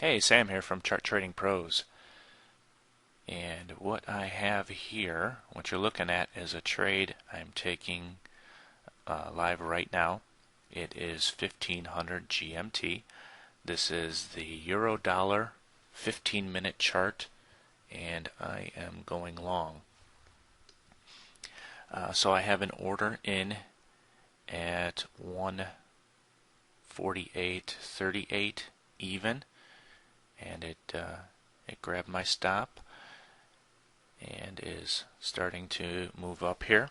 Hey, Sam here from Chart Trading Pros. And what I have here, what you're looking at, is a trade I'm taking live right now. It is 1500 GMT. This is the Euro Dollar 15-minute chart, and I am going long. So I have an order in at 148.38 even, and it grabbed my stop and is starting to move up here.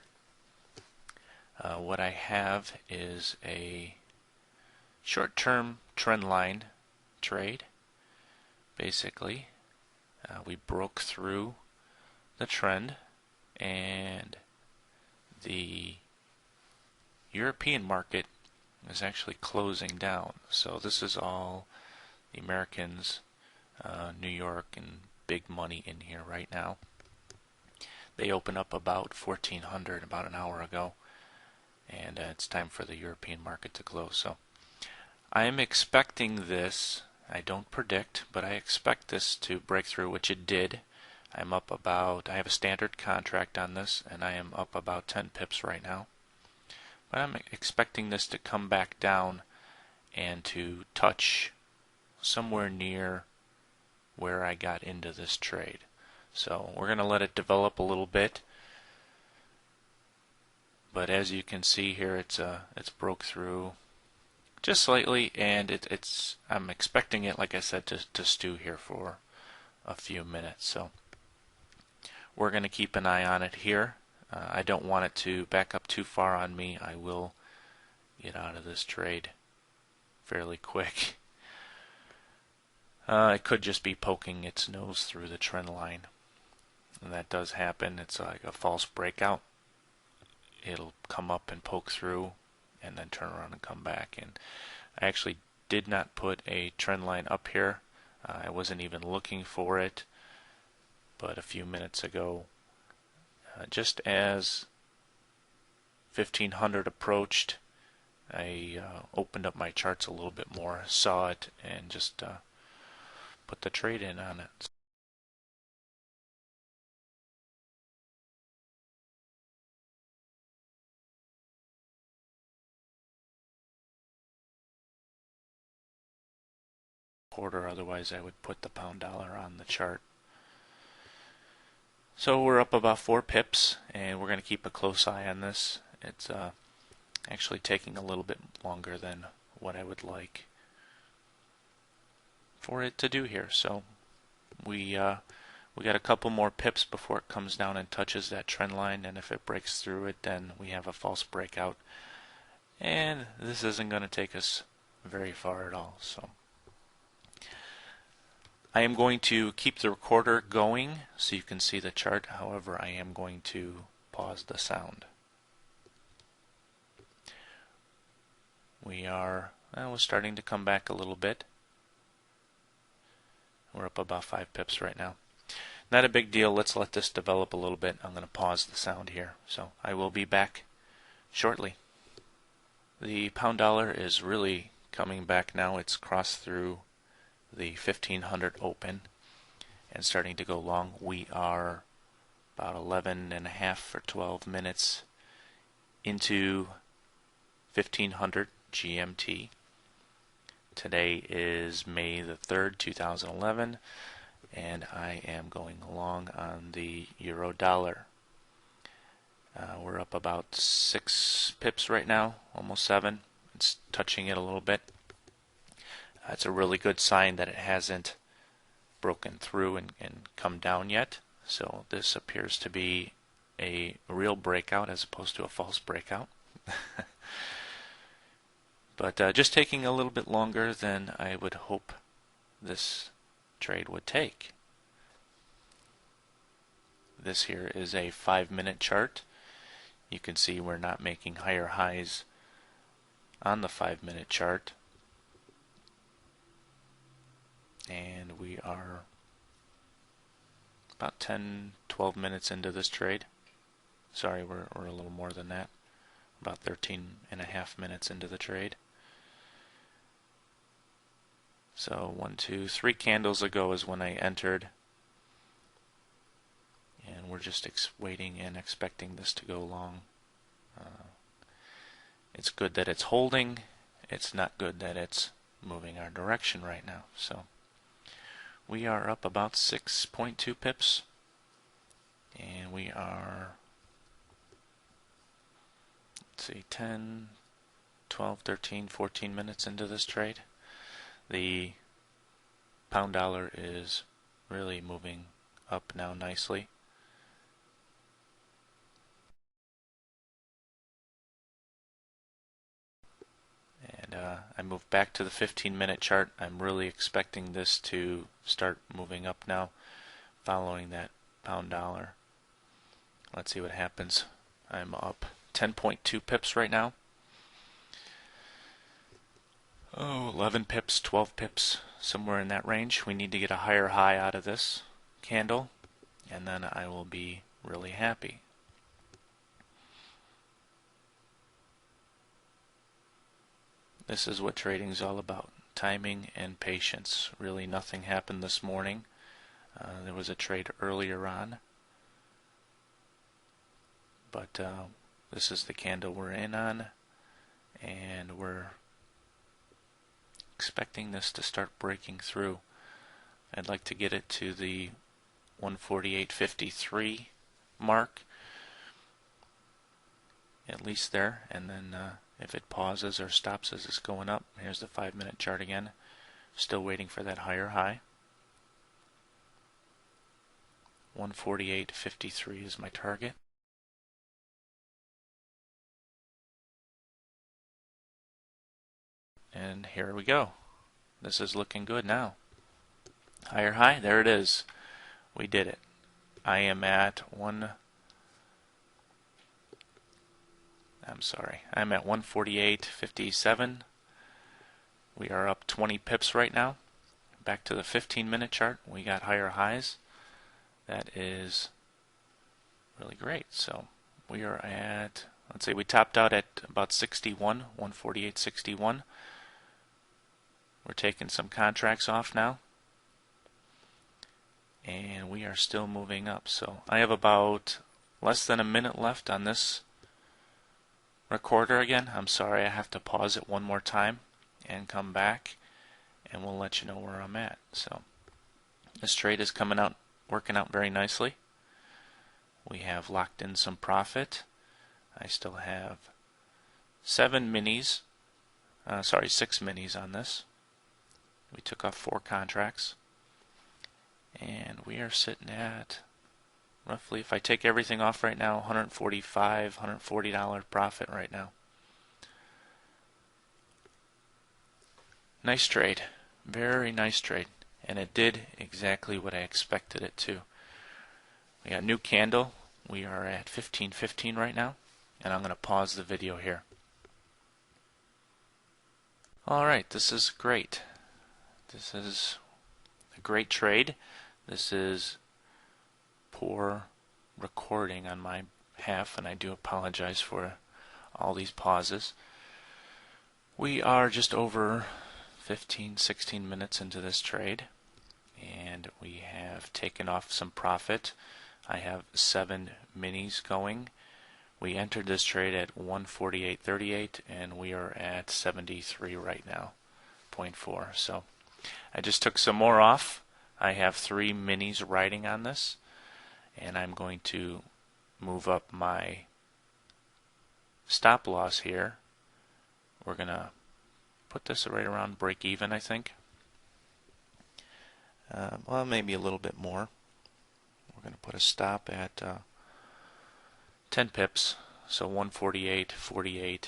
What I have is a short-term trend line trade. Basically, we broke through the trend, and the European market is actually closing down. So this is all the Americans, New York, and big money in here right now. They opened up about 1400 about an hour ago, and it's time for the European market to close. So I am expecting this. I don't predict, but I expect this to break through, which it did. I have a standard contract on this, and I am up about 10 pips right now. But I'm expecting this to come back down and to touch somewhere near where I got into this trade. So we're going to let it develop a little bit. But as you can see here, it's broke through just slightly, and I'm expecting it, like I said, to stew here for a few minutes. So we're going to keep an eye on it here. I don't want it to back up too far on me. I will get out of this trade fairly quick. It could just be poking its nose through the trend line, and that does happen. It's like a false breakout. It'll come up and poke through and then turn around and come back. And I actually did not put a trend line up here. I wasn't even looking for it, but a few minutes ago, just as 1500 approached, I opened up my charts a little bit more, saw it, and just put the trade in on it. Otherwise I would put the pound dollar on the chart. So we're up about 4 pips, and we're going to keep a close eye on this. It's actually taking a little bit longer than what I would like for it to do here. So we got a couple more pips before it comes down and touches that trend line, and if it breaks through it, then we have a false breakout. And this isn't going to take us very far at all. So I am going to keep the recorder going so you can see the chart. However, I am going to pause the sound. We're starting to come back a little bit. We're up about 5 pips right now. Not a big deal. Let's let this develop a little bit. I'm going to pause the sound here. So I will be back shortly. The pound dollar is really coming back now. It's crossed through the 1500 open and starting to go long. We are about 11 and a half or 12 minutes into 1500 GMT. Today is May the 3rd, 2011, and I am going long on the euro dollar. We're up about 6 pips right now, almost 7. It's touching it a little bit. It's a really good sign that it hasn't broken through and come down yet. So this appears to be a real breakout as opposed to a false breakout. But just taking a little bit longer than I would hope this trade would take. This here is a 5-minute chart. You can see we're not making higher highs on the 5-minute chart. And we are about 10-12 minutes into this trade. Sorry, we're a little more than that. About 13 and a half minutes into the trade. So 1, 2, 3 candles ago is when I entered. And we're just waiting and expecting this to go long. It's good that it's holding. It's not good that it's moving our direction right now. So we are up about 6.2 pips. And we are, let's see, 10, 12, 13, 14 minutes into this trade. The pound dollar is really moving up now nicely. And I move back to the 15-minute chart. I'm really expecting this to start moving up now following that pound dollar. Let's see what happens. I'm up 10.2 pips right now. 11 pips, 12 pips, somewhere in that range. We need to get a higher high out of this candle, and then I will be really happy. This is what trading is all about. Timing and patience. Really nothing happened this morning. There was a trade earlier on, but this is the candle we're in on, and we're expecting this to start breaking through. I'd like to get it to the 148.53 mark, at least there, and then if it pauses or stops as it's going up, here's the 5-minute chart again. Still waiting for that higher high. 148.53 is my target. And here we go. This is looking good now. Higher high, there it is. We did it. I am at I'm at 148.57. We are up 20 pips right now. Back to the 15-minute chart. We got higher highs. That is really great. So we are at, let's say we topped out at about 61, 148.61. We're taking some contracts off now. And we are still moving up. So I have about less than a minute left on this recorder again. I'm sorry, I have to pause it one more time and come back, and we'll let you know where I'm at. So this trade is coming out, working out very nicely. We have locked in some profit. I still have 6 minis on this. We took off 4 contracts, and we are sitting at roughly, if I take everything off right now, $140 profit right now. Nice trade. Very nice trade. And it did exactly what I expected it to. We got a new candle. We are at 15.15 right now. And I'm going to pause the video here. Alright, this is great. This is a great trade. This is poor recording on my half, and I do apologize for all these pauses. We are just over 15-16 minutes into this trade, and we have taken off some profit. I have 7 minis going. We entered this trade at 148.38, and we are at 73 right now, 0.4. So I just took some more off. I have 3 minis riding on this, and I'm going to move up my stop loss here. We're going to put this right around break even, I think. Well, maybe a little bit more. We're going to put a stop at 10 pips, so 148.48.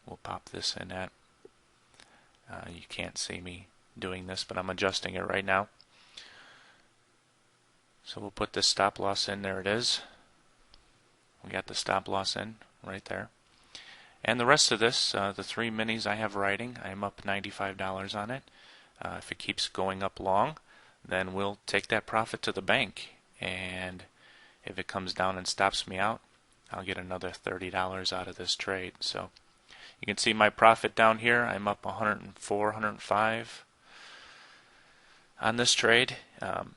We'll pop this in at. You can't see me doing this, but I'm adjusting it right now. So we'll put this stop loss in. There it is. We got the stop loss in right there. And the rest of this, the 3 minis I have riding, I'm up $95 on it. If it keeps going up long, then we'll take that profit to the bank. And if it comes down and stops me out, I'll get another $30 out of this trade. So You can see my profit down here. I'm up 104, 105 on this trade. I'm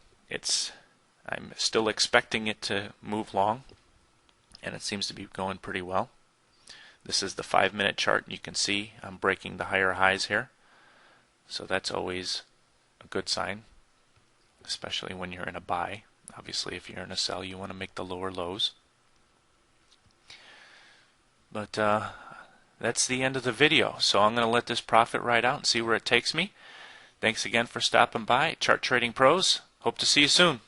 still expecting it to move long, and it seems to be going pretty well. This is the 5-minute chart, and you can see I'm breaking the higher highs here. So that's always a good sign, especially when you're in a buy. Obviously, if you're in a sell, you want to make the lower lows. But that's the end of the video. So I'm going to let this profit ride out and see where it takes me. Thanks again for stopping by. Chart Trading Pros. Hope to see you soon.